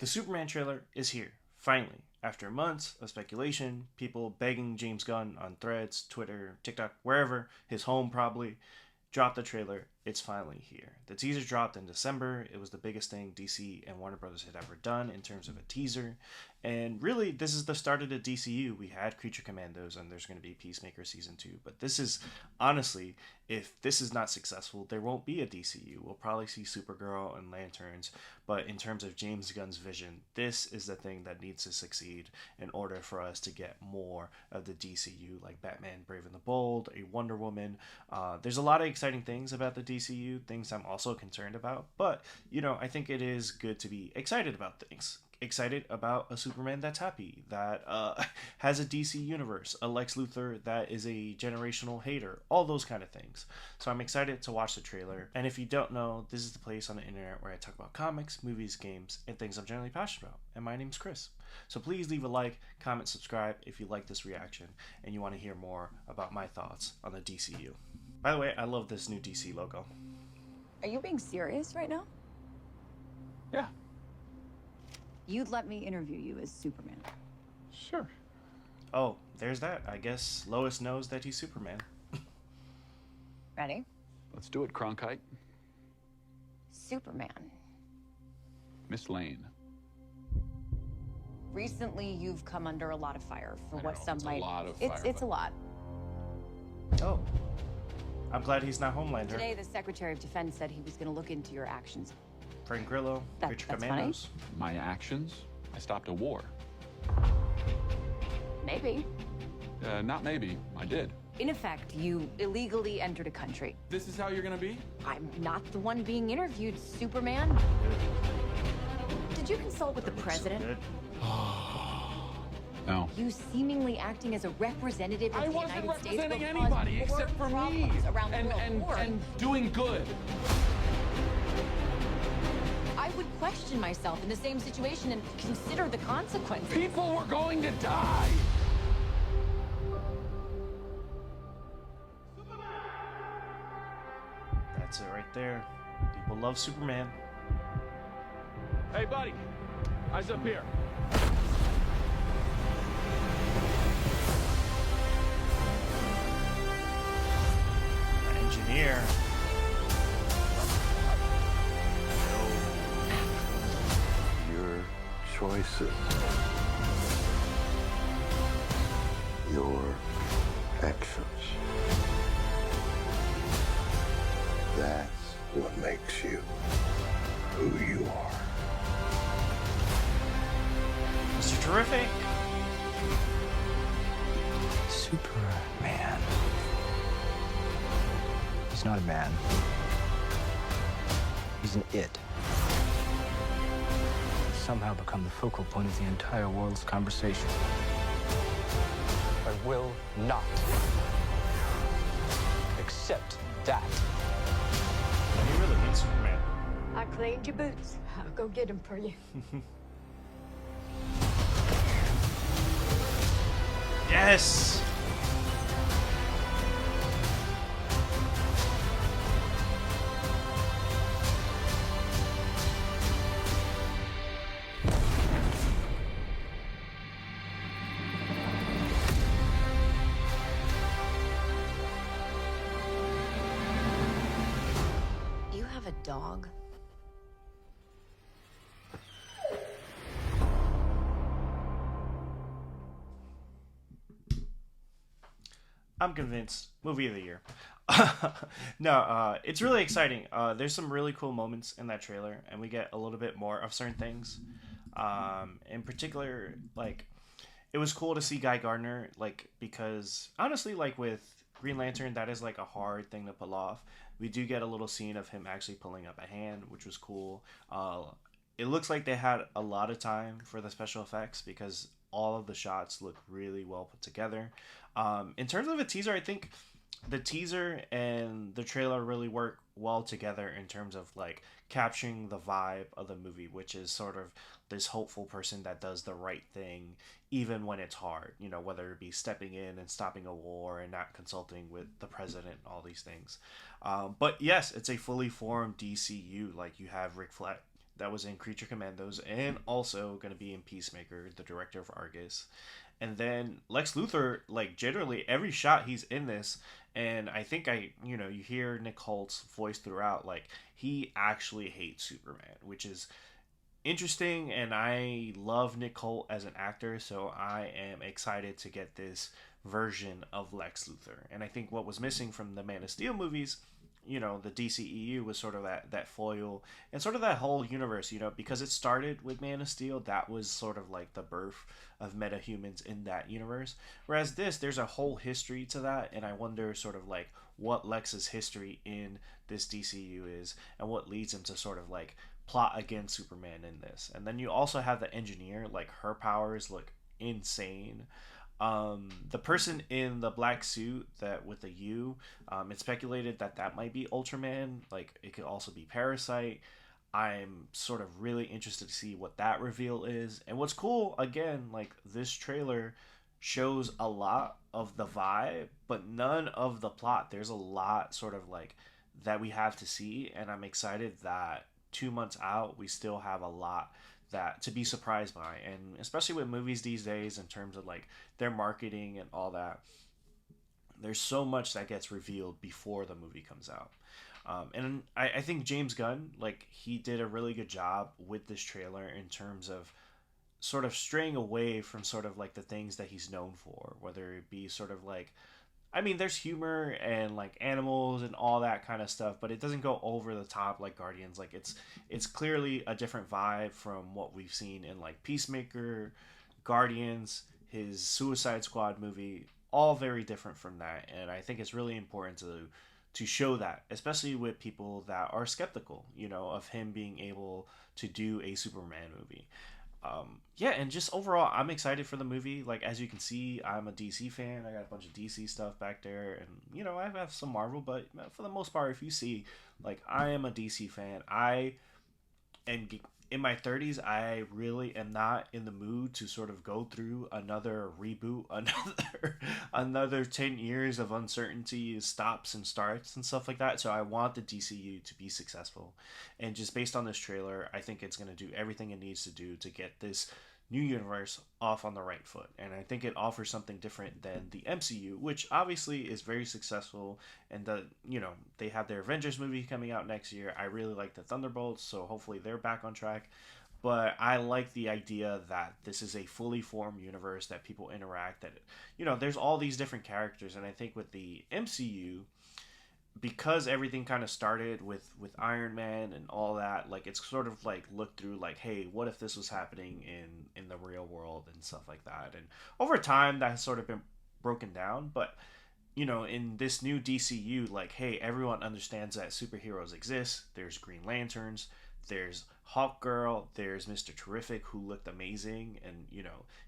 The Superman trailer is here, finally. After months of speculation, people begging James Gunn on threads, Twitter, TikTok, wherever, his home probably, drop the trailer. It's finally here. The teaser dropped in December. It was the biggest thing DC and Warner Brothers had ever done in terms of a teaser. And really, this is the start of the DCU. We had Creature Commandos, and there's going to be Peacemaker Season 2. But this is, honestly, if this is not successful, there won't be a DCU. We'll probably see Supergirl and Lanterns. But in terms of James Gunn's vision, this is the thing that needs to succeed in order for us to get more of the DCU, like Batman Brave and the Bold, a Wonder Woman. There's a lot of exciting things about the DCU, things I'm also concerned about. But, I think it is good to be excited about things. Excited about a Superman that's happy, that has a DC universe, a Lex Luthor that is a generational hater, all those kind of things. So I'm excited to watch the trailer. And if you don't know, this is the place on the internet where I talk about comics, movies, games, and things I'm generally passionate about. And my name's Chris. So please leave a like, comment, subscribe if you like this reaction and you want to hear more about my thoughts on the DCU. By the way, I love this new DC logo. Are you being serious right now? Yeah, You'd let me interview you as Superman. sure. Oh, there's that. I guess Lois knows that he's Superman. Ready? Let's do it, Cronkite. Superman. Miss Lane. Recently, you've come under a lot of fire for I what know, some it's a might. lot of it's fire, it's a but- lot. Oh. I'm glad he's not Homelander. Today, the Secretary of Defense said he was going to look into your actions. Frank Grillo, Creature That's Commandos. My actions? I stopped a war. Maybe. Not maybe. I did. In effect, you illegally entered a country. This is how you're gonna be? I'm not the one being interviewed, Superman. Did you consult with the president? Good. No. You seemingly acting as a representative of I the wasn't United States representing will cause anybody more except for me. problems around the And, world. and, More. and doing good. I would question myself in the same situation and consider the consequences. People were going to die. That's it right there. People love Superman. Hey, buddy. Eyes up here. Engineer. Your choices, your actions. That's what makes you who you are. Mr. Terrific. Superman. He's not a man. He's an it. He's somehow become the focal point of the entire world's conversation. I will not accept that. He really means Superman. I cleaned your boots. I'll go get them for you. Yes! You have a dog? I'm convinced. Movie of the year. No, it's really exciting. There's some really cool moments in that trailer, and we get a little bit more of certain things. In particular, like, it was cool to see Guy Gardner, like, because honestly, like with Green Lantern, that is like a hard thing to pull off. We do get a little scene of him actually pulling up a hand, which was cool. It looks like they had a lot of time for the special effects because all of the shots look really well put together. In terms of a teaser, I think the teaser and the trailer really work well together in terms of like capturing the vibe of the movie, which is sort of this hopeful person that does the right thing even when it's hard, you know, whether it be stepping in and stopping a war and not consulting with the president, all these things. But yes, it's a fully formed DCU. Like, you have Rick Flag, that was in Creature Commandos and also going to be in Peacemaker, the director of Argus. And then Lex Luthor, like generally every shot he's in this, and I think you hear Nick Holt's voice throughout, like he actually hates Superman, which is interesting, and I love Nick Holt as an actor, so I am excited to get this version of Lex Luthor. And I think what was missing from the Man of Steel movies, the DCEU, was sort of that foil and sort of that whole universe, because it started with Man of Steel. That was sort of like the birth of metahumans in that universe. Whereas there's a whole history to that, and I wonder sort of like what Lex's history in this DCU is and what leads him to sort of like plot against Superman in this. And then you also have the engineer, like her powers look insane. The person in the black suit that with the U, it's speculated that might be Ultraman. Like it could also be Parasite. I'm sort of really interested to see what that reveal is. And what's cool, again, like this trailer shows a lot of the vibe, but none of the plot. There's a lot sort of like that we have to see, and I'm excited that 2 months out we still have a lot that to be surprised by. And especially with movies these days, in terms of like their marketing and all that, there's so much that gets revealed before the movie comes out. And I think James Gunn, like he did a really good job with this trailer in terms of sort of straying away from sort of like the things that he's known for, whether it be sort of like, I mean, there's humor and like animals and all that kind of stuff, but it doesn't go over the top like Guardians. Like it's clearly a different vibe from what we've seen in like Peacemaker, Guardians, his Suicide Squad movie, all very different from that. And I think it's really important to show that, especially with people that are skeptical, of him being able to do a Superman movie. Yeah, and just overall, I'm excited for the movie. Like, as you can see, I'm a DC fan. I got a bunch of DC stuff back there, and I have some Marvel, but for the most part, if you see, like, I am a DC fan. I am in my 30s. I really am not in the mood to sort of go through another reboot, another 10 years of uncertainty, stops and starts and stuff like that. So I want the DCU to be successful, and just based on this trailer, I think it's going to do everything it needs to do to get this new universe off on the right foot. And I think it offers something different than the MCU, which obviously is very successful. And they have their Avengers movie coming out next year. I really like the Thunderbolts, so hopefully they're back on track. But I like the idea that this is a fully formed universe, that people interact, that there's all these different characters. And I think with the MCU, because everything kind of started with Iron Man and all that, like it's sort of like looked through like, hey, what if this was happening in the real world and stuff like that. And over time that has sort of been broken down. But in this new DCU, like, hey, everyone understands that superheroes exist. There's Green Lanterns, there's Hawkgirl, there's Mr. Terrific, who looked amazing, and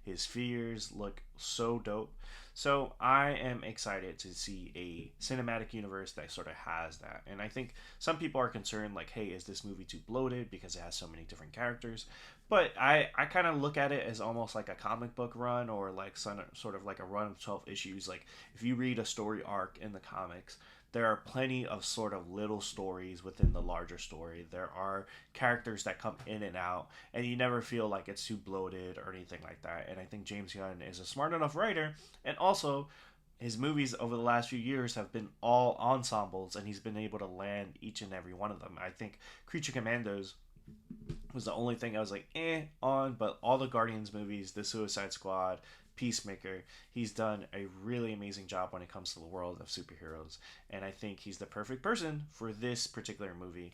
his fears look so dope. So I am excited to see a cinematic universe that sort of has that. And I think some people are concerned, like, hey, is this movie too bloated because it has so many different characters? But I kind of look at it as almost like a comic book run, or like sort of like a run of 12 issues. Like if you read a story arc in the comics, there are plenty of sort of little stories within the larger story. There are characters that come in and out, and you never feel like it's too bloated or anything like that. And I think James Gunn is a smart enough writer, and also his movies over the last few years have been all ensembles, and he's been able to land each and every one of them. I think Creature Commandos was the only thing I was like on, but all the Guardians movies, the Suicide Squad, Peacemaker, he's done a really amazing job when it comes to the world of superheroes, and I think he's the perfect person for this particular movie.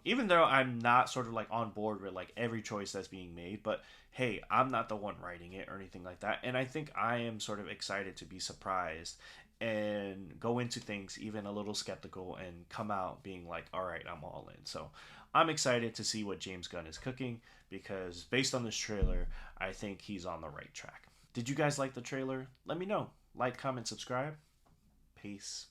Even though I'm not sort of like on board with like every choice that's being made, but hey, I'm not the one writing it or anything like that, and I think I am sort of excited to be surprised and go into things even a little skeptical and come out being like, all right, I'm all in. So I'm excited to see what James Gunn is cooking, because based on this trailer, I think he's on the right track. Did you guys like the trailer? Let me know. Like, comment, subscribe. Peace.